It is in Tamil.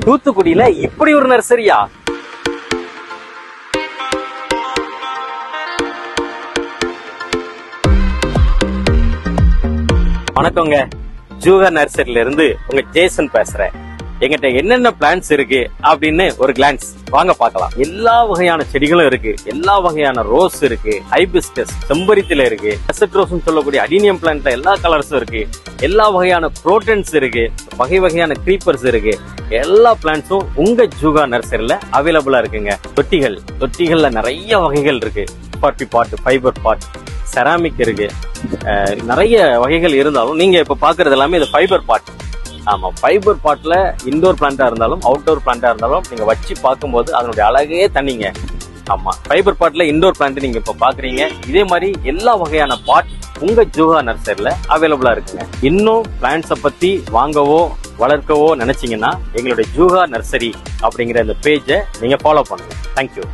தூத்துக்குடியில இப்படி ஒரு நர்சரியா? வணக்கங்க, ஜூகா நர்சரியில இருந்து உங்க ஜேசன் பேசுறேன். எங்கிட்ட என்னென்ன பிளான்ஸ் இருக்கு அப்படின்னு ஒரு கிளான்ஸ் வாங்க பார்க்கலாம். எல்லா வகையான செடிகளும் இருக்கு. எல்லா வகையான ரோஸ் இருக்கு, ஹைபிஸ்கஸ், செம்பருத்தில இருக்கு, அசட் ரோஸ் சொல்லக்கூடிய அடினியம் பிளான்ட்ல எல்லா கலர்ஸும் இருக்கு. எல்லா வகையான புரோட்டன்ஸ் இருக்கு, வகை வகையான கிரீப்பர்ஸ் இருக்கு. எல்லா பிளான்ட்ஸும் உங்க ஜூகா நர்சரியில அவைலபிளா இருக்குங்க. தொட்டிகள்ல நிறைய வகைகள் இருக்கு. பார்ட்டி பாட், ஃபைபர் பாட், செராமிக் இருக்கு. நிறைய வகைகள் இருந்தாலும் நீங்க இப்ப பாக்குறது எல்லாமே இது ஃபைபர் பாட். ஆமா, ஃபைபர் பாட்ல இன்டோர் பிளான்டா இருந்தாலும் அவுட்டோர் பிளான்டா இருந்தாலும் நீங்க வச்சு பார்க்கும்போது அதனுடைய அழகே தனிங்க. ஆமா, ஃபைபர் பாட்ல இன்டோர் பிளான்ட் நீங்க இப்ப பாக்குறீங்க. இதே மாதிரி எல்லா வகையான பாட் உங்க ஜூகா நர்சரியில அவைலபிளா இருக்குங்க. இன்னும் பிளான்ட்ஸ பத்தி வாங்கவோ வளர்க்கவோ நினைச்சீங்கன்னா எங்களுடைய ஜூகா நர்சரி அப்படிங்கிற இந்த பேஜை நீங்க ஃபாலோ பண்ணுங்க. தேங்க்யூ.